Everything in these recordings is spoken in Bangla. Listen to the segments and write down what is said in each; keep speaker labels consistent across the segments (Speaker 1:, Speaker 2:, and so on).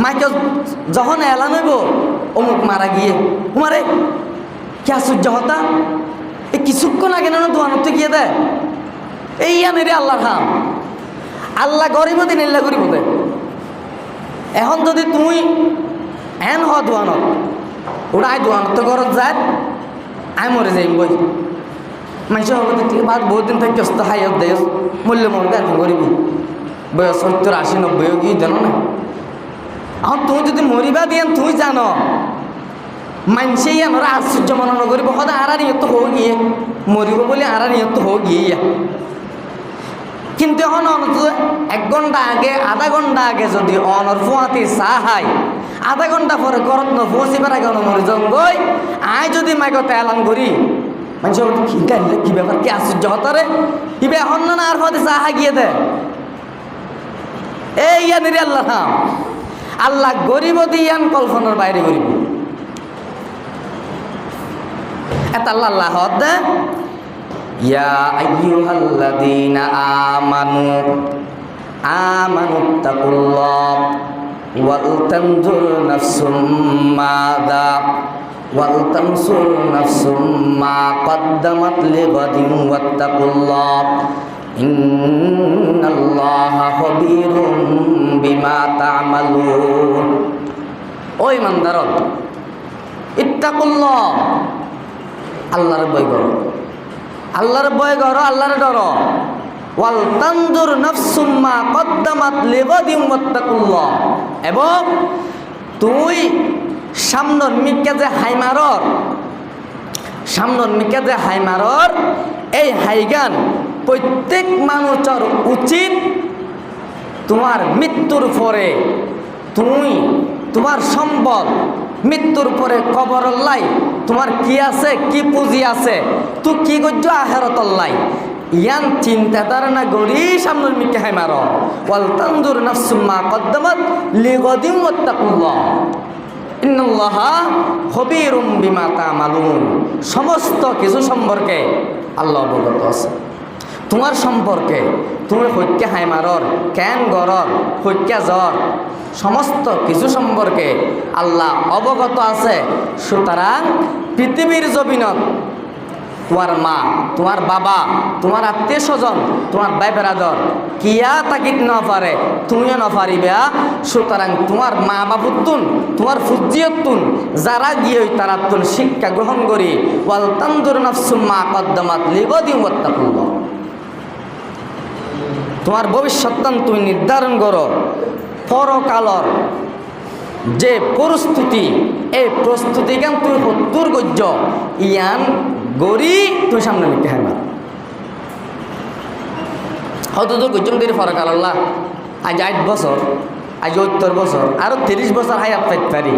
Speaker 1: মাইকে যখন এলান হইব অমুক মারা গিয়ে কুমারে কি আশ্চর্য হতা এই কিছুক্ষণ আগে না দোয়ানতে গিয়ে দেয় এই আনেরে আল্লাহর হাম আল্লাহ গরিব দিন এল্লা গরিব দেয়। এখন যদি তুই এন হ দোয়ানত ওরা আই দোয়ানত ঘরত যায় আই মরে যাইম বই মানুষের হবে ঠিক বাদ বহুত দিন থেকে অস্ত হাইয়ত দেয় মূল্য মরবে এখন গরিবি বয়স 70 80 90 গিয়ে জানো না। এখন তুমি যদি মরিবা দিয়েন তুমি জানো মানুষেই আমরা আশ্চর্য মনে করিব সদায় আর নিয়ত হোক গিয়ে মরিব বলে আর নিয়ত হোক গিয়ে। কিন্তু এখন অনত 1 ঘন্টা আগে আধা ঘন্টা আগে যদি অনর ফুয়াতি চা হাই আধা ঘন্টা পরে ঘরত নফুয়াছিবার আগে মরি যাম গই আই যদি মাইকত এলান করি মানুষ কি ব্যাপার কি আশ্চর্য হতারে ইবে এখন না আর ফুয়াতি চা হাই গিয়ে দেয় এই ইয়ানির আল্লাহ নাম আল্লাহ গরিব দিয়ান কল্পনার বাইরে গরিব এত আল্লাহ আল্লাহ দে ইয়া আইয়ুহাল্লাযীনা আমানুত্তাকুল্লাহ ওয়াল তানজুর নাফসুম মা কদ্দামাত লিগাদিন ওয়াত্তাকুল্লাহ ইন্নাল্লাহা খাবীরুম বিমা তা'মালুন। ওই ইমানদারত ইত্তাকুল্লাহ আল্লাহর ভয় করো আল্লাহর ভয় করো আল্লাহর ডরো ওয়াল তানজুর নাফসুম মা কদ্দামাত লিগাদিন ওয়াত্তাকুল্লাহ এবং তুই সামনের মিকে যে হাইমারর এই হাইগান প্রত্যেক মানুষের উচিত তোমার মৃত্যুর পরে তোমার সম্পদ মৃত্যুর পরে কবরল্লাই তোমার কি আছে কি পুঁজি আছে তুই কি করছ আখেরাতল্লাই ইয়ান চিন্তা ধারণা করি সামনের মিকে হাইমার ওয়াল তানজুর নাফসুম মা কদ্দামাত লিগাদিন ওয়াত্তাকুল্লাহ ইন্নাল্লাহা খাবীরুম বিমা তা'মালুন। সমস্ত কিছু সম্পর্কে আল্লাহ অবগত আছে তোমার সম্পর্কে তুমি হত্যা হাইমারর কেন গরর হত্যা জ্বর সমস্ত কিছু সম্পর্কে আল্লাহ অবগত আছে। সুতরাং পৃথিবীর জমিনত তোমার মা তোমার বাবা তোমার আত্মীয় স্বজন তোমার ভাই বেরাদর কিয়া তাকিত না পারে তুমিও না পারিবা। সুতরাং তোমার মা বাবুতুন তোমার ফুজিয়তুন যারা গিয়ে তারা তুন শিক্ষা গ্রহণ করি ওয়াল তানজুর নাফসুম মা কদ্দামাত লিগাদিন ওয়াত্তাকুল্লাহ। তোমার ভবিষ্যৎ তুমি নির্ধারণ করো পরকালর যে প্রস্তুতি এই প্রস্তুতি কেন তুই হত্তর গজ্য ইয়ান গড়ি তুই সামনে লিখতে হয় না হয়তো তো গজ্জম দেরি পরকাল আল্লাহ আজ 8 বছর আজ 70 বছর আরো 30 বছর হায়াত পাইতে পারি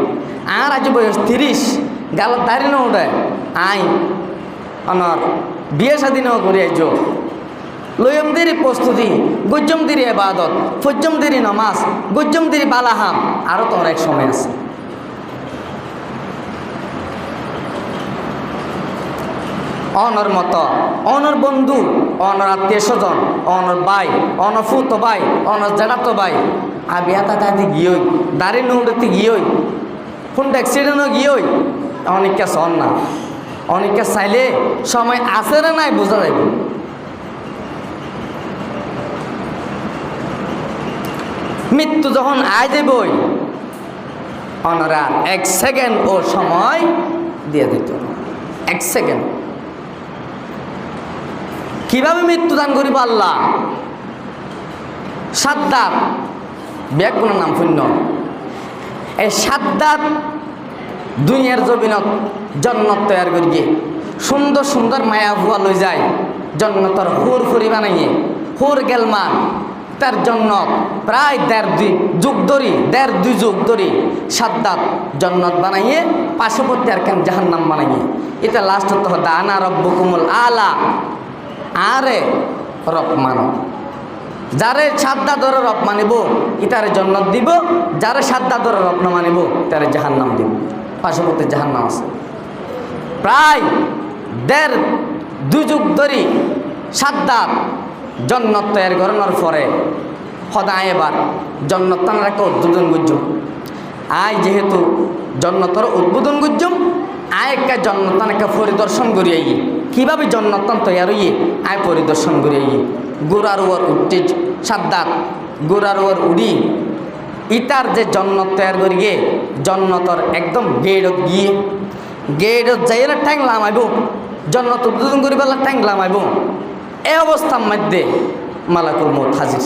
Speaker 1: আর আজ বয়স 30 গালত দাঁড়ি না ওঠে আই আমার বিয়ে শাদী নাও করি আজ লয়ম দেরি প্রস্তুতি গজ্জম দেরি ইবাদত ফজ্জম দেরি নামাজ গজ্জম দেরি বালাহাম আরও তো অনেক সময় আছে। অনর মতো অনর বন্ধু অনর আত্মীয় স্বজন অনর ভাই অনর ফুতো ভাই অনর জেঠাতো ভাই আবিয়া তাতে গিয়েই দাঁড়ি নৌড়তে গিয়েই কোনটা অ্যাক্সিডেন্টও গিয়েই অনেককে সন না অনেককে চাইলে সময় আছে না নাই বোঝা যাবে। মৃত্যু যখন আয় দেবই অনরা 1 সেকেন্ড ও সময় দিয়ে দিত 1 সেকেন্ড কিভাবে মৃত্যুদান করিব আল্লাহ সাদ্দাত ব্যাগ কোনো নাম শূন্য এই সাদ্দাত দুনিয়ার জমিনত জন্নত তৈয়ার করি গিয়ে সুন্দর সুন্দর মায়া ভুয়া লই যায় জন্নতর হুর ফুরি বানাইয়ে হুর গেলমান তার জন্য প্রায় 1.5 যুগ ধরি সাদ্দাত জন্নত বানাইয়ে পার্শ্ববর্তী আর কেন জাহান্নাম বানাইয়ে এটা লাস্ট হতে হতো আনা রব্বুকুমুল আলা আরে রব মানো যারে সাদ্দা ধরে রব মানিব ইতারে জন্নত দিব যারে সাদ্দা ধরে রব না মানিব তারে জাহান্নাম দিব পার্শ্ববর্তী জাহান্নাম আছে প্রায় 1.5 যুগ ধরি সাদ্দাত জন্নত তৈরি করানোর পরে সদায় এবার জন্নত তারা কেউ দুজন বুঝ আয় যেহেতু জন্নতর উদ্বোধন গুজম আয় একটা জন্নতান একটা পরিদর্শন করিয়ে কীভাবে জন্নতান তৈয়ার হইয়ে আয় পরিদর্শন করিয়ে গোড়ার ওর উঠতে সাদ্দাত গোড়ার ওর উড়ি ইতার যে জন্নত তৈয়ার করিয়ে জন্নতর একদম গেটত গিয়ে গেটত যাই না ট্যাং লামাইব জন্নত উদ্বোধন করি পেলা ট্যাং লামাইব এই অবস্থার মধ্যে মালাকুল মউত হাজির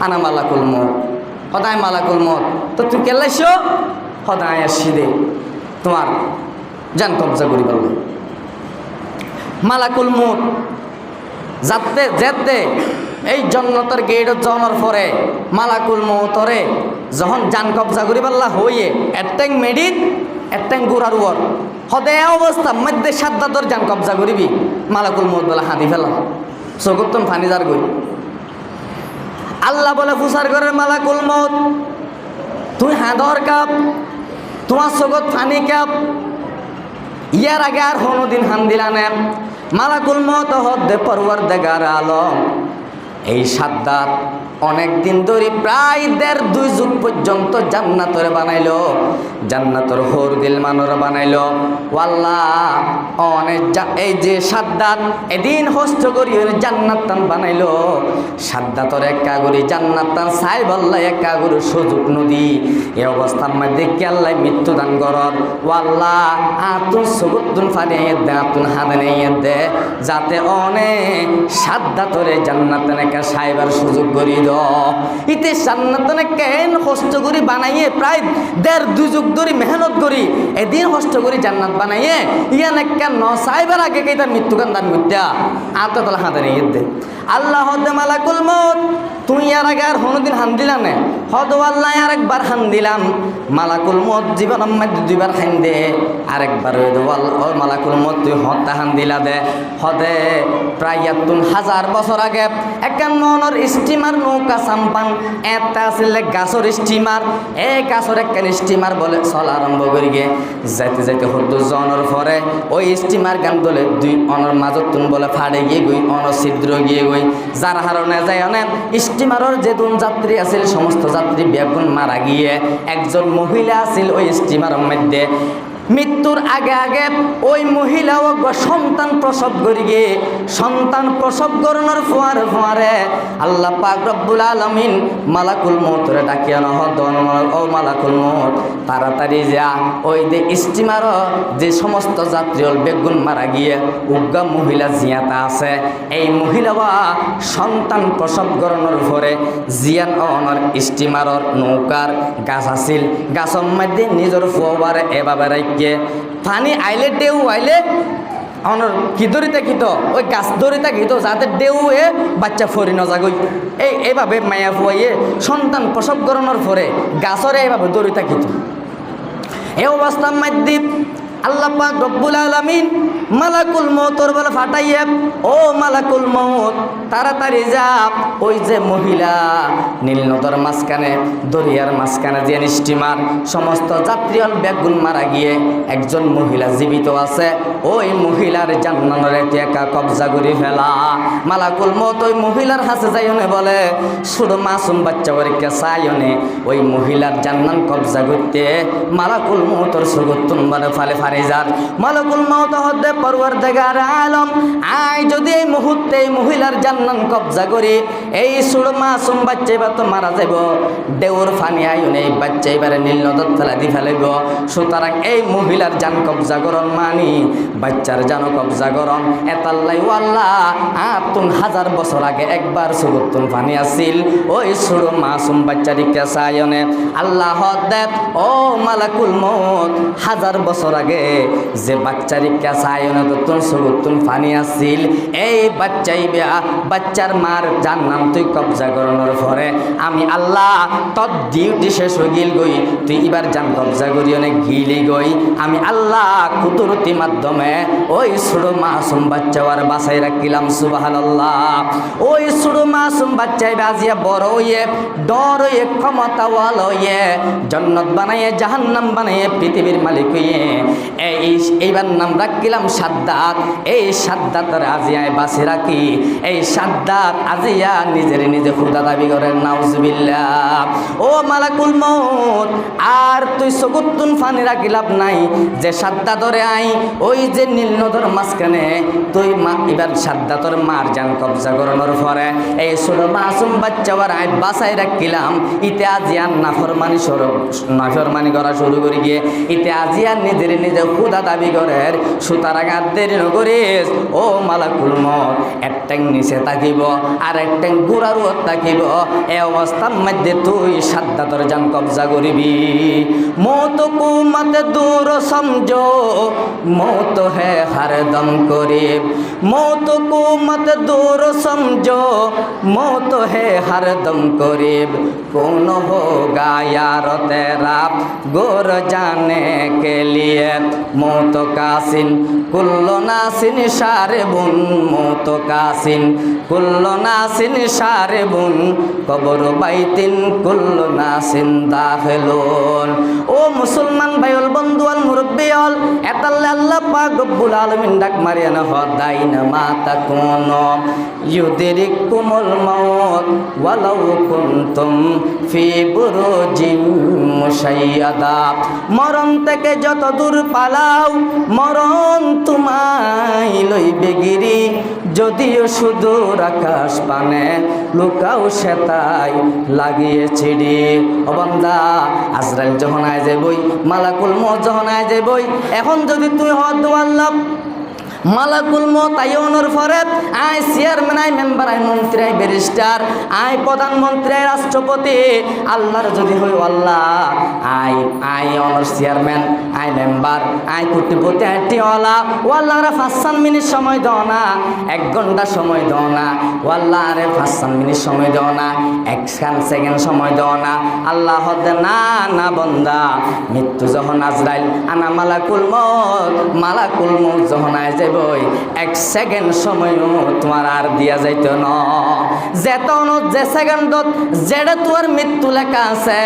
Speaker 1: আনা মালাকুল মউত সদায় মালাকুল মউত তো তুই কেলাইছ সদায় আসি দে তোমার জান কবজা করি পেলাম মালাকুল মউত যাতে যেতে এই জন্নতর গেটত যাওয়ার পরে মালাকুল মউতরে যখন জান কবজা করি পেলা হইয়ে এট্যাং মেডিত এট্যাং গুড়ার ওর সদায় অবস্থা মধ্যে সাদ্দাতর জান কবজা করিবি মালাকুল মউত বলে হাঁদি ফেলা চকুতন ফানি যার গই আল্লাহ বলে ফুসার করে মালাকুল মউত তুই হাঁদর কাপ তোমার চকুত ফানি কাপ ইয়ার আগে আর কোনোদিন হান দিলা নে মালাকুল মউত হদ্দে পরওয়ারদিগার আলম এই সাদ্দাত অনেক দিন ধরে প্রায় 1.5-2 যুগ পর্যন্ত জান্নাতর বানাইলো জান্নাতর হোর দিল মানর বানাইলো ওয়াল্লাহ অনেক এই যে সাদ্দাত এদিন হস্ত করি জান্নাত তান বানাইলো সাদ্দাতর এক কাগরি জান্নাত তান সাই বল্লা এক কাগরি সুযোগ নদী এই অবস্থার মধ্যে কি আল্লাহ মৃত্যু দান করর ওয়াল্লাহ আতুন সুগুতুন ফানিয়ে দে আতুন হাদানিয়ে দে যাতে অনেক সাদ্দাতরে জান্নাত নাকা সাইবার সুযোগ করি ইতে জান্নাতনে কেন কষ্ট করি বানাইয়ে প্রায় 1.5-2 যুগ ধরে মেহনত করি এদিন কষ্ট করি জান্নাত বানাইয়ে ইয়া নাকা ন সাইবার আগে কেটা মৃত্যুকান দান করতা আতো তলা হাতে নিয়ে দে আল্লাহ হদে মালাকুল মউত তুই আর আগে আর কোনোদিন হান দিলা না হদ আল্লাহ আর একবার হান দিলাম মালাকুল মউত জীবন মধ্যে 2বার হান দে আরেকবার ও মালাকুল মউত তুই হত্যা হান দিলা দে হদে প্রায় 1000 বছর আগে 51 স্টিমার নৌকা সাম্পান এটা আসলে গাছর স্টিমার এই গাছর একখান স্টিমার বলে চলা আরম্ভ করি গে যাইতে যাইতে হদ্দু জনের পরে ওই স্টিমার গান দলে 2 অনর মাজত তুন বলে ফাড়ে গিয়ে গই অনর ছিদ্র গিয়ে গই যার হারণে যায় অনেক স্টিমারের যে দুন যাত্রী আছিল সমস্ত যাত্রী বেগুন মারা গিয়ে একজন মহিলা আছিল ওই স্টিমারের মধ্যে মৃত্যুর আগে আগে ওই মহিলাও সন্তান প্রসব করি গে সন্তান প্রসব করানোর ফোয়ারে আল্লাহ পাক রব্বুল আলামিন মালাকুল মউতরে ডাকিয়া নহদন ও মালাকুল মউত তাড়াতাড়ি যা ওই যে স্টিমার যে সমস্ত যাত্রী বেগুন মারা গিয়ে উগ্গা মহিলা জিয়াতা আছে এই মহিলাওয়া সন্তান প্রসব করানোর পরে জিয়ান অনর স্টিমারর নৌকার গাছ আছিল গাছের মধ্যে নিজের ফুয়ারে এভাবে পানি আইলে ঢেউ আইলে অনর কি দরিতা কিত ওই গাছ দরিতা কিত যাতে ঢেউয়ে বাচ্চা ফরি নজাগই এইভাবে মায়া ফুয়াইয়ে সন্তান প্রসব করানোর পরে গাছরে এইভাবে দরিতা কিত এই অবস্থার মধ্যে আল্লাহ পাক রব্বুল আলামিন মালাকুল মউতর বলে ফাটাইয়ে ও মালাকুল মউত তাড়াতাড়ি যা ওই যে মহিলা নীল নদর মাঝখানে দরিয়ার মাঝখানে যে স্টিমার সমস্ত যাত্রী বেগুন মারা গিয়ে একজন মহিলা জীবিত আছে ওই মহিলার জান্নাতের টেকা কবজা করে ফেলা মালাকুল মউত ওই মহিলার হাতে যাইনে বলে ছোট মাসুম বাচ্চা ওরকে চাইনে ওই মহিলার জান্নাত কবজা করতে মালাকুল মউতর সুগতুন বলে ফালে মালাকুল মউত হদে পরওয়ারদিগার আলম আই যদি এই মুহূর্তে এই মহিলার জান্নাত কবজা করি এই ছোট মাসুম বাচ্চা এবার তো মারা যাব দেউর ফানি আইন এই বাচ্চা এবারে নীল নদত ফেলা দি ফেলাইব সুতরাং এই মহিলার জান কবজা করন মানি বাচ্চার জান কবজা করন এতাল্লাই ওয়াল্লাহ 5000 বছর আগে একবার সুগতুন ফানি আসিল ওই ছোট মাসুম বাচ্চারিকে চায়নে আল্লাহ হদে ও মালাকুল মউত 1000 বছর আগে যে বাচ্চারি কেসায়নে তো তুন সুগুতুন ফানি আসিল এই বাচ্চাই বাচ্চার মার যার নাম তুই কবজা করানোর পরে আমি আল্লাহ তোর ডিউটি শেষ হয়ে গিল গই তুই এবার জান কবজা করি অনেক গিলি গই আমি আল্লাহ কুদরতি মাধ্যমে ওই ছোট মাসুম বাচ্চাওয়ার বাসাই রাখিলাম সুবহানাল্লাহ ওই ছোট মাসুম বাচ্চাই বাজিয়া বড় হইয়ে ডর হইয়ে ক্ষমতাওয়াল হইয়ে জান্নাত বানাইয়ে জাহান্নাম বানাইয়ে পৃথিবীর মালিক হইয়ে এইবার নাম রাখিলাম সাদ্দাত। এই সাদ্দাতের আজিয়ায় বাসি রাখি, এই সাদ্দাত আজিয়া নিজের নিজে খুদা দাবি করেন, নাউজুবিল্লাহ। ও মালাকুল মউত, আর তুই চকুতুন ফানি রাখি লাভ নাই, যে সাদ্দাতরে আই ওই যে নীল নদর মাঝখানে তুই এবার সাদ্দাতর মার জান কবজা করানোর পরে এই ছোট মাসুম বাচ্চাওয়ার আই বাসায় রাখিলাম। ইতে আজিয়ান নাফরমানি করা শুরু করি গিয়ে ইতে আজিয়ান নিজের নিজে খুদা দাবি করে। সুতরাং আর দেরি নকরিস ও মালাকুল মউত, একটাং নিচে তাকিব আর একটাং গুড়ার উপর তাকিব, এই অবস্থার মধ্যে তুই সাদ্দাতর জান কবজা করিবি। মৌত কু মত দূর সমঝো, মৌত है हरदम करीब, मौत को मत दूर समझो, मौत है हरदम करीब, कौन होगा यार तेरा गोर जाने के लिए, मौत कासिन कुल्लो नासिन शारिबुन, मौत कासिन कुल्लो नासिन शारिबुन, कब्र বাইতিন কুল্লু নাসিন দাখিলুন। ও মুসলমান ভাইল বন্ধু আল মুরব্বী হল, এতাল্লে আল্লাহ পাক রব্বুল আলামিন ডাক মারিয়া না হদাই না মাতা কোন ইউদরিকুমুল মাউত ওয়ালাউ কুনতুম ফি বুরুজিম মুশাইয়াদা। মরণ থেকে যত দূর পালাও মরণ তোমায় লইবে গিরি, যদিও সুদূর আকাশ পানে লুকাও সেতাই লাগিয়ে ছিড়ি। ও বান্দা, আজরাইল যখন আয় যাবই, মালাকুল মউত যখন আয় যাবই, এখন যদি তুই হদ আল্লাহ মালাকুল মউত আইনের পরে আয় চেয়ারম্যান, আয় মেম্বার, আয় মন্ত্রী, আয় ব্যারিস্টার, আয় প্রধানমন্ত্রী, আয় রাষ্ট্রপতি, আল্লাহর যদি হই আল্লাহ আয় অনার চেয়ারম্যান, আয় মেম্বার, আয় কোটিপতি, আয় টিওয়ালা, ও আল্লাহরে 5 মিনিট সময় দাও না, 1 ঘন্টা সময় দাও না, ও আল্লাহ আরে 5 মিনিট সময় দাও না, 1 সেকেন্ড সময় দাও না। আল্লাহ হদে না না বন্দা, মৃত্যু যখন আজরাইল আনা মালাকুল মউত যখন আয় বই 1 সেকেন্ড সময়ও তোমার আর দিয়া যাইত না। যে সেকেন্ডত যেটা তোমার মৃত্যু লেখা আছে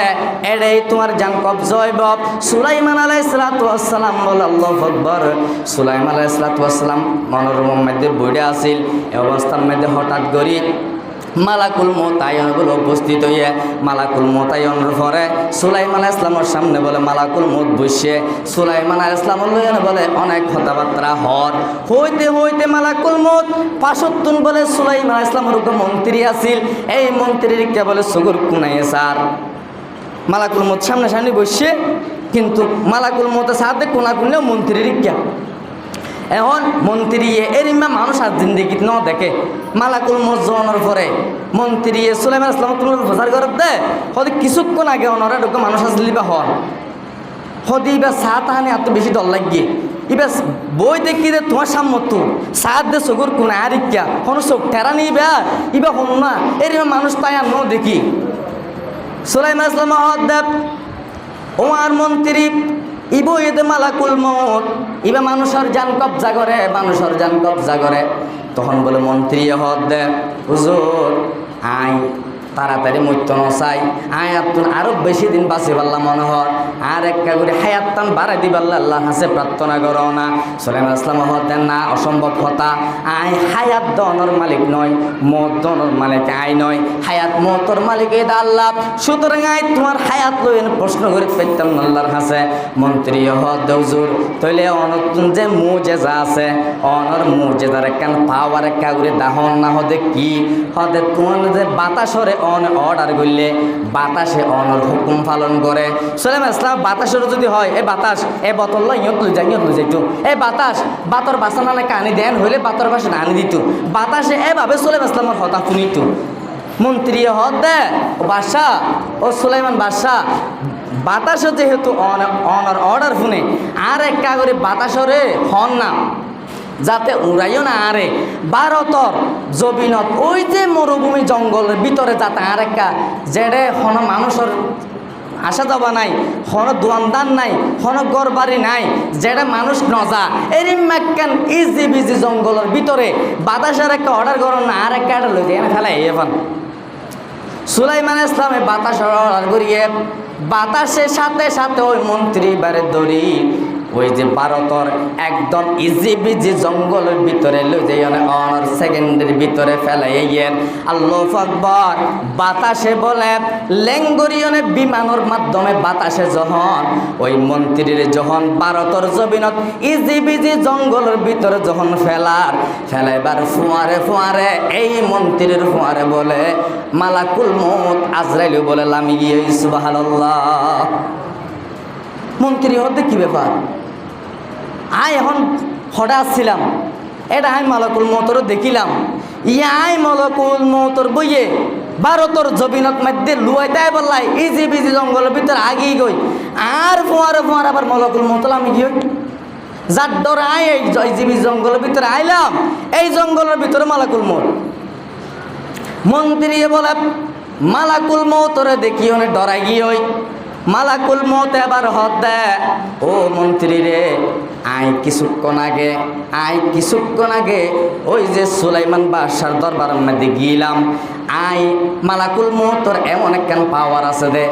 Speaker 1: এটাই তোমার জান কবজা হইব। সুলাইমান আলাইহিস সালাতু ওয়াস সালাম বলে আল্লাহু আকবার। সুলাইমান আলাইহিস সালাতু ওয়াস সালাম মনোরম মধ্যে বইরে আসিল, এই অবস্থার মধ্যে হঠাৎ করে মালাকুল মউত আইন বলে উপস্থিত হইয়া মালাকুল মউত আইনের পরে সুলাইমান আলাইহিস সালামের সামনে বলে মালাকুল মউত বসে সুলাইমান আলাইহিস সালাম বলে অনেক কথাবার্তা হইতে হইতে মালাকুল মউত পাশতুন বলে সুলাইমান আলাইহিস সালামের মন্ত্রী আসিল, এই মন্ত্রীর কে বলে সুগুর কুনাইয়ে স্যার। মালাকুল মউত সামনে সামনে বসে, কিন্তু মালাকুল মউতের সাথে কোনা কোনলেও মন্ত্রীর কে এখন মন্ত্রী এরিমা মানুষ আর জিন্দিগিত ন দেখে। মালাকুল মউত জনের পরে মন্ত্রী সুলাইমান আলাইহিস সালাম তোমার প্রচার করে দে হয়তো কিছুক্ষণ আগে অনরা ঢুকে মানুষ আসলি বা হন হদি বা চা তাহানি এত বেশি ডর লাগিয়ে ইবা বই দেখি দে তোমার সামর্থ্য সাত দে চকুর কোনা আর ইকা কোনো চোখ ঠেরা নিবা ইবা হন না এরিমা মানুষ তাই আর ন দেখি। সুলাইমান আলাইহিস সালাম হদ্দেব ওমার মন্ত্রী ইব এদে মালাকুল মউত ইবা মানুষের জান কবজা করে, মানুষের জান কবজা করে। তখন বলে মন্ত্রী হদ দে হুজুর আই তাড়াতাড়ি মৃত্যু নচাই আয় আপনি আরো বেশি দিন বাঁচি পারলাম মনে হয়, আর একটা করে হায়াতান বাড়াই দি পারলে আল্লাহ হাসে প্রার্থনা করো না। সুলাইমান আলাইহিস সালাম হতেন না, অসম্ভব কথা। আয় হায়াত দনের মালিক নয়, মত দনের মালিক আয় নয়, হায়াত মতর মালিক এই আল্লাহ। সুতরাং আয় তোমার হায়াত লই প্রশ্ন করে পাইতাম আল্লাহর হাসে। মন্ত্রী হদ হুজুর তইলে অনতুন যে মুজেজা আছে অনর মুজেজার একখান পাওয়ার একটা করে দাহন না হদে কি হদে তোমার যে বাতাসরে অন অর্ডার করলে বাতাসে অনর হুকুম পালন করে। সুলাইমান আলাইহিস সালাম বাতাসের যদি হয় এই বাতাস এই বোতল ইয়ত লই যাইতো এই বাতাস বাতর বাসা না কানি দেন হইলে বাতর বাসা আনি দিত বাতাসে এভাবে সুলাইমান আলাইহিস সালামের কথা শুনিত। মন্ত্রী হদ দে ও বাদশা ও সুলাইমান বাদশা বাতাসে যেহেতু অনর অর্ডার শুনে আর একটা করে বাতাসরে হন না যাতে উড়াইও না আরে ভারতর জবিনত ওই যে মরুভূমি জঙ্গলের ভিতরে যাতে আর একটা যেড়ে হন মানুষের আসা যাওয়া নাই, হন দোয়ানদান নাই, হন ঘর বাড়ি নাই, যেটা মানুষ নজা এরম মাক্কান ইজি বিজি জঙ্গলের ভিতরে বাতাসের একটা অর্ডার করো না আর একটা অর্ডার লই এখানে ফেলাই এখন। সুলাইমান আলাইহিস সালামে বাতাস অর্ডার করিয়ে বাতাসের সাথে সাথে ওই মন্ত্রী বারে দড়ি ওই যে ভারতর একদম ইজি বিজি জঙ্গলের ভিতরে লই যাই অনার সেকেন্ডের ভিতরে ফেলাইয়েন আল্লাহু আকবার। বাতাসে বলে লেঙ্গরিয়নে বিমানের মাধ্যমে বাতাসে যখন ওই মন্ত্রীর যখন ভারতর জমিনত ইজি বিজি জঙ্গলের ভিতরে যখন ফেলাইবার ফুয়ারে ফুয়ারে এই মন্ত্রীর ফুয়ারে বলে মালাকুল মউত আজরাইল বলে লামি গিয়ে সুবহানাল্লাহ। মন্ত্রী হতে কি ব্যাপার, এখন হঠাৎ ছিলাম এটা মালাকুল মউতর দেখিলাম, মালাকুল মউতর বইয়ে ভারতর জমিনত মধ্যে লুয়াই দেয় বললাই ইজি বিজি জঙ্গলের ভিতরে আগেই গই আর ফুয়ারে ফুয়ারে আবার মালাকুল মউত আমি গিয়ে যার ডর এই ইজি বিজি জঙ্গলের ভিতরে আইলাম, এই জঙ্গলের ভিতরে মালাকুল মউত। মন্ত্রী বলে মালাকুল মউতরে দেখি অনেক ডরাই গিয়ে মালাকুল মউত এবার হদ দেয় ও মন্ত্রী রে কিছুক্ষণ আগে ওই যে সুলাইমান বাদশার দরবারের মধ্যে গিয়েলাম মালাকুল মউতর এমন একখান পাওয়ার আছে দে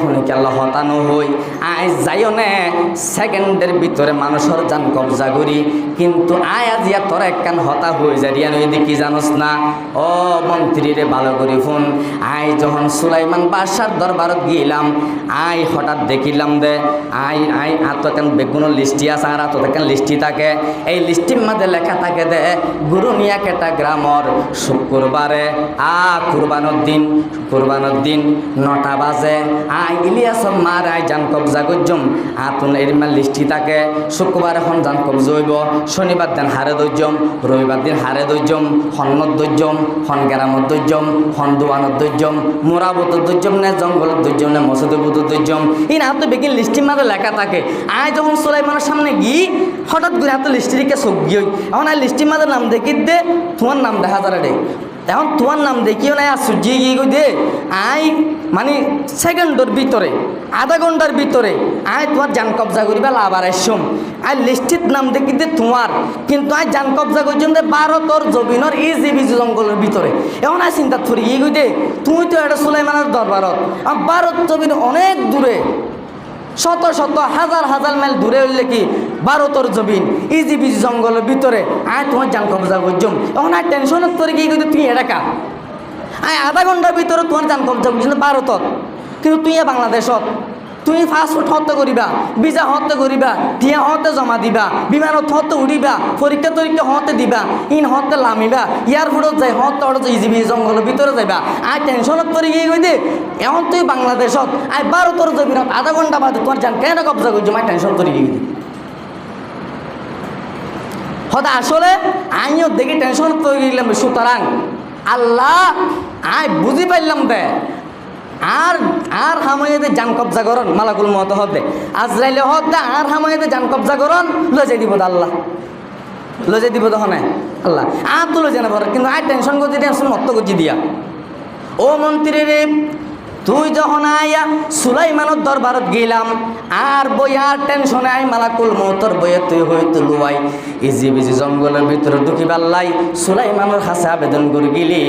Speaker 1: শুনি আল্লাহ হতানো হই যাইও নে সেকেন্ডের ভিতরে মানুষের জান কবজা করি, কিন্তু আজিয়া তোর একখান হতা হয়ে যারিয়া নই দেখি জানোস না। ও মন্ত্রী রে ভালো করি ফোন যখন সুলাইমান বাদশার দরবারত গিয়েলাম হঠাৎ দেখিলাম দে এত একখান বেগুনের লিস্টি আছে আর এত একখান লিস্টি থাকে, এই লিস্টির মধ্যে লেখা থাকে দে গুরুনিয়া কেটা গ্রামর শুক্রবারে কুরবানোর দিন 9টা বাজে ইলিয়াস মার জান কবজা করজম তুন এর লিস্টি থাকে। শুক্রবার এখন জান কবজা হইব, শনিবার দিন হারে দৈজম, রবিবার দিন হারে দৈজম, হন্নত দৈজম, হন গ্রামত দৈজম, হন দোয়ানত দৈজম, মোরাবত দৈজম নে জঙ্গলত দৈজম নে মসজিদে দৈজম হাতে বেগিন লিস্টির মাঝে লেখা থাকে। যখন সুলাইমানের সামনে গিয়ে হঠাৎ করে হাতে লিস্টিকে চোখ গিয়ে এখন লিস্টির মাঝে নাম দেখি দে তোমার নাম দেখা যারা দে এখন তোমার নাম দেখিও না সূর্য গিয়ে গই দে মানে সেকেন্ডের ভিতরে আধা ঘন্টার ভিতরে তোমার জান কবজা করিবা আবার আসম লিস্টির নাম দেখি দে তোমার, কিন্তু জান কবজা করছেন দে ভারতর জমিনের ইজি বিজি জঙ্গলের ভিতরে। এখন চিন্তা থরি গিয়ে গই দে তুই তো এটা সুলাইমানের দরবারত ভারত জমিন অনেক দূরে শত শত হাজার হাজার মাইল দূরে হইলে কি ভারতর জমিন ইজি বিজি জঙ্গলের ভিতরে তোমার জান কবজা করছম। এখন টেনশনের তোর কি তুই এটাকা আধা ঘন্টার ভিতরে তোমার জান কবজা করছেন ভারতত, কিন্তু তুই বাংলাদেশত তুই পাসপোর্ট হতে করিবা, ভিসা হতে করিবা, টিয়া হতে জমা দিবা, বিমানত হতে উড়িবা, পরীক্ষা তরীক্ষা হতে দিবা, হতে লামিবা, এয়ারপোর্টত যাই হতে অর্ডার ইজি বিজি জঙ্গলের ভিতরে যাইবা টেনশনত তোর গিয়ে গই দে এখন তুই বাংলাদেশত ভারতর জমিনত আধা ঘন্টা বাদে তোমার জান কেন কবজা করছো টেনশন তোর গিয়ে দি হতে আসলে আমিও দেখি টেনশন তৈরি গেলাম। সুতরাং আল্লাহ বুঝি পাইলাম দে আর হামাইয়াতে জান কবজা করন মালাকুল মউত হতে আজরাইলে হতে আর হামাইয়াতে জান কবজা করন লজে দিব আল্লাহ লজে দিব তখন আল্লাহ তো লজে না পড়ে, কিন্তু টেনশন করছি টেনশন মত করছি দিয়া। ও মন্ত্রী রে তুই যখন সুলাইমানের দরবারত গেলাম আর বই আর টেনশনে মালাকুল মউতর বইয়ে তুই হইতে লুয়াই ইজি বিজি জঙ্গলের ভিতরে ঢুকি পাল্লাই সুলাইমানের কাছে আবেদন করে গেলি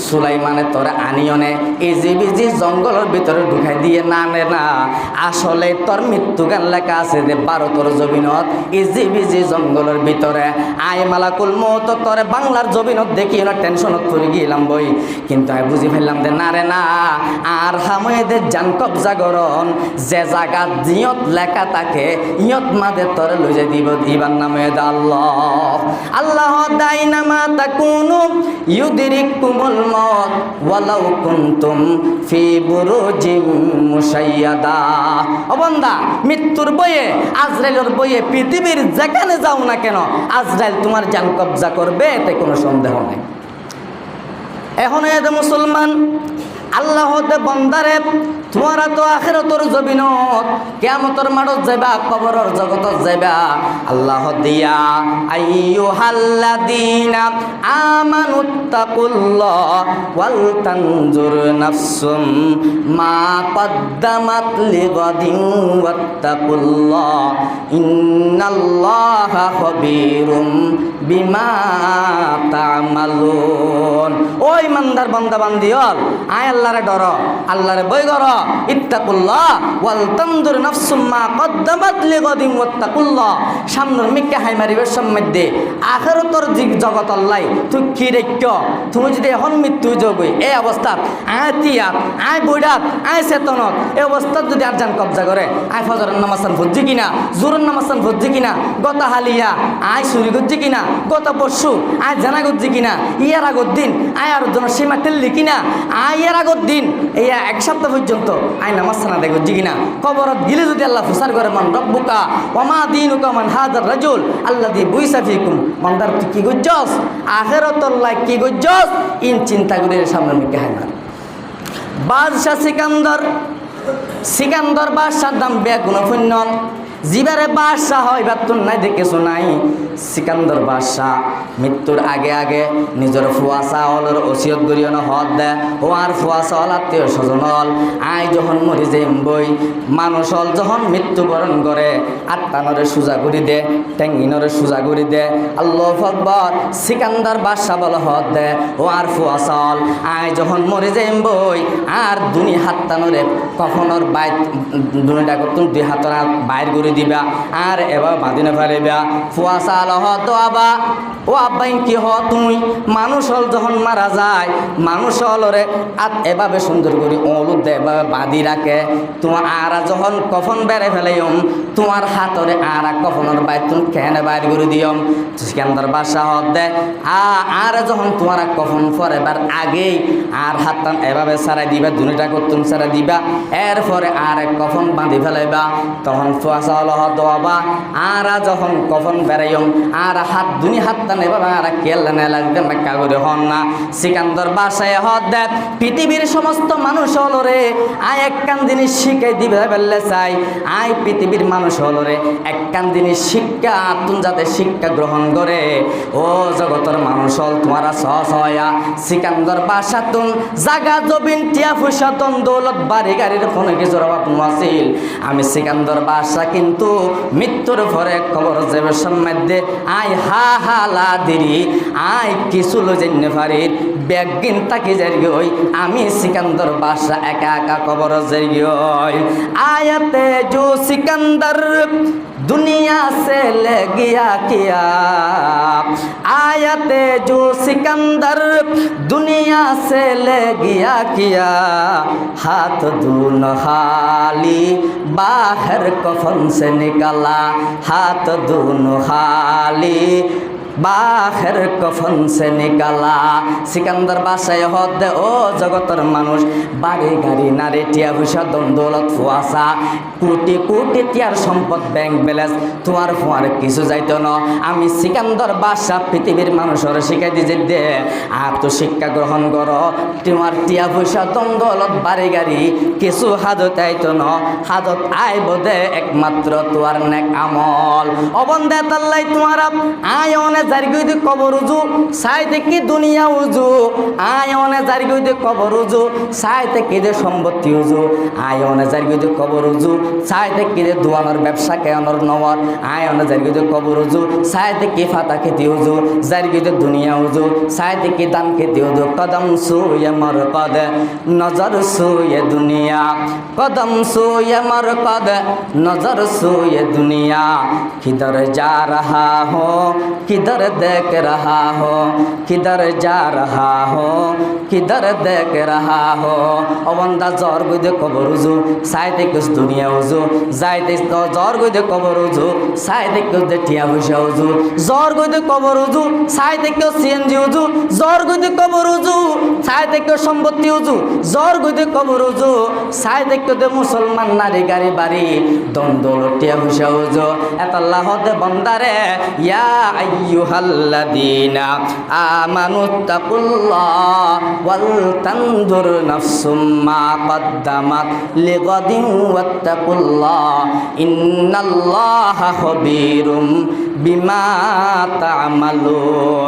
Speaker 1: সুলাইমানে তোরা আনিয়নে ইজি বিজি জঙ্গলের ভিতরে ঢুকাই দিয়ে না আসলে তোর মৃত্যু গান লেখা আছে যে ভারতর জমিনত ইজি বিজি জঙ্গলের ভিতরে মালাকুল মউত তোরে বাংলার জমিনত দেখি না টেনশনত করে গেলাম বই, কিন্তু বুঝি ফেললাম যে না আর হাময়েদের জান কবজা করন যে জায়গা জিয়ত লেখা থাকে ইয়ত মাদে তোরে লইজে দিব দিবার নামে আল্লাহ দাইনামা তাকুনু ইউদরিকুমুল মউত ওয়ালাউ কুনতুম ফি বুরুজিম মুশাইয়াদা। ও বান্দা মৃত্যুর বইয়ে আজরাইলের বইয়ে পৃথিবীর যেখানে যাও না কেন আজরাইল তোমার জান কবজা করবে এতে কোনো সন্দেহ নেই। এখন এতে মুসলমান আল্লাহ বন্দারে তোমারা তো আখিরাতের জমিনত কিয়ামতের মাঠত যাইবা কবরের জগতত যাইবা আল্লাহ দিয়া আইয়ুহাল্লাযীনা আমানুত্তাকুল্লাহ ওয়াল তানজুর নাফসুম মা কদ্দামাত লিগাদিন ওয়াত্তাকুল্লাহ ইন্নাল্লাহা খাবীরুম বিমা তা'মালুন। ওই ইমানদার বান্দা বান্দিওয়াল আল্লাহরে ডর, আল্লাহরে ভয় কর। ইত্তাকুল্লাহ ওয়াল তানজুর নাফসুম মা কদ্দামাত লিগাদিন ওয়াত্তাকুল্লাহ। সামনের মিকে হাই মারিবের সম্মধ্যে আখিরাতের জগৎ আল্লাহ তুই কি রেখ। তুমি যদি এখন মৃত্যু যোগই এই অবস্থা আয় তিয়াত আয় বৈরাত আয় চেতনত এই অবস্থাত যদি আর জান কবজা করে আয় ফজরের নামাজান ভুজি কিনা, জোরের নামাজান ভুজি কিনা, গত হালিয়া আয় চুরি করছি কিনা, গত পরশু আয় জানা করছি কিনা, ইয়ার আগর দিন আয় আর জন সীমা টেললি কিনা, আয় ইয়ার আগর দিন এই এক সপ্তাহ পর্যন্ত আয় নামাজ সানা দেয় করছি কিনা। কবরত গিলে যদি আল্লাহ ফুসার করে মান রব্বুকা ওমা দিনুকা মান হাদার রাজুল আল্লাহ দি বুইসা ফিকুম। মন্দার তুই কি গজ্জস আখিরাতুল লাই কি গজ্জস ইন চিন্তা করে সামনে মিকে হাই মার। বাদশাহ সিকান্দর বাদশার দাম বেগুন ফুন্নন জিবারে বাদশাহ হয় বাতুন নাই দেখেছো নাই। সিকান্দর বাদশাহ মৃত্যুর আগে আগে নিজের ফুয়া চাউলের ওসিয়ত করিও না হদ দেয় ও আর ফুয়া চাউল আত্মীয় স্বজন হল আই যখন মরি যাইম বই মানুষ হল যখন মৃত্যুবরণ করে আত্মানরে সোজা করে দে, টেঙ্গিনরে সোজা করে দে। আল্লাহু আকবার। সিকান্দর বাদশাহ বলে হদ দে ও আর ফুয়া চাউল আই যখন মরি যাইম বই আর দুনি হাত্তানরে কখনোর বাইর দুনিটা করতুন দুই হাতের বাইর করে দিবা আর এবার বাঁধিনে ফেলিবা। ফুয়া চাল তো আবা ও আব্বাইন কি হ তুই মানুষ হল যখন মারা যায় মানুষ হলরে আর এভাবে সুন্দর করে অলুদ দে এভাবে বাঁধি রাখে। তোমার আর যখন কফন বেড়ে ফেলাইম তোমার হাতরে আর কফনের বাইর তুমি কেন বাইর করে দিয়ম। সিকান্দর বাদশাহ হদ দে আর যখন তোমার কফন ফরেবার আগেই আর হাতটান এভাবে সারাই দিবা দুনিটা করতুম সারাই দিবা এরপরে আর এক কফন বাঁধি ফেলাইবা। তখন ফুয়া চাউল হবা আর যখন কফন বেড়াইম আর হাত দুনি হাতটান এভাবে আর কেল্লা নেলা দিতে মেক্কা করে হন না। সিকান্দর বাদশাহ হদ দে পৃথিবীর সমস্ত মানুষ হলো রে আয় একখান জিনিস শিখাই দিবে বললে চাই আয় পৃথিবীর মানুষ হলো রে একখান জিনিস শিক্ষা তুন যাতে শিক্ষা গ্রহণ করে ও জগতের মানুষ হল তোমারা সয়া। সিকান্দর বাদশাহ তুন জাগা জবিন টিয়া পয়সা তন দৌলত বাড়ি গাড়ির কোনো কিছুর অভাব নাছিল। আমি সিকান্দর বাদশাহ কিন্তু মৃত্যুর পরে খবর যাবে সম্মাধ্যে আয় হা হা লা দিরি আয় কিছু লজেন্নে ফারির ব্যাগিন তাকি যাই আমি সিকান্দর বাদশাহ একা একা খবর যাই আয়াতে जो सिकंदर दुनिया से ले गया किया आयते जो सिकंदर दुनिया से ले गया किया हाथ दूनो खाली बाहर कफन से निकला हाथ दूनो खाली বাখের কফন সে নিকালা। সিকান্দর বাদশাহ হদ দে ও জগতের মানুষ বাড়ি গাড়ি নারী টিয়া পয়সা দন্দৌলত ফুয়াশা কোটি কোটি টিয়ার সম্পদ ব্যাংক ব্যালেন্স তোমার ফুয়ার কিছু যাইতো না। আমি সিকান্দর বাদশাহ পৃথিবীর মানুষের শিখাই দিতে দে আর তো শিক্ষা গ্রহণ করো তোমার টিয়া পয়সা দন্দৌলত বাড়ি গাড়ি কিছু হাজত আইতো না হাজত আইব দে একমাত্র তোমার নেক আমল অবন্দে তাল্লাই তোমার আয় অনেক জারিগইতে কবর উজু সাইতে কি দুনিয়া উজু আয় অনে জারিগইতে কবর উজু সাইতে কি দে সম্পত্তি উজু আয় অনে জারিগইতে কবর উজু সাইতে কি দে দোয়ানোর ব্যবসা কেনর নওয়ার আয় অনে জারিগইতে কবর উজু সাইতে কি ফাতা খেতে উজু জারিগইতে দুনিয়া উজু সাইতে কি দান খেতে উজু কদম সুয়ে মর কদ নজর সুয়ে দুনিয়া কদম সুয়ে মর কদ নজর সুয়ে দুনিয়া किधर जा रहा हो किधर देख रहा हो किधर जा रहा हो किधर देख रहा हो ओ बंदा जोर गुदे कबर उजू साइते कुछ दुनिया उजू जाइते तो जोर गुदे कबर उजू साइते कुछ दे टिया पयसा उजू जोर गुदे कबर उजू साइते कुछ सीएनजी उजू जोर गुदे कबर उजू साइते कुछ সম্পত্তি উজু जोर गुदे कबर उजू साइते कुछ दे मुसलमान नारी गाड़ी बाड़ी दंदल टिया पयसा उजू एत अल्लाह दे बंदारे या अय्युहल्लाযীনা আমানুত্তাকুল্লাহ ওয়াল তানজুর নাফসুম মা কদ্দামাত লিগাদিন ওয়াত্তাকুল্লাহ ইন্নাল্লাহা খাবীরুম বিমা তা'মালুন।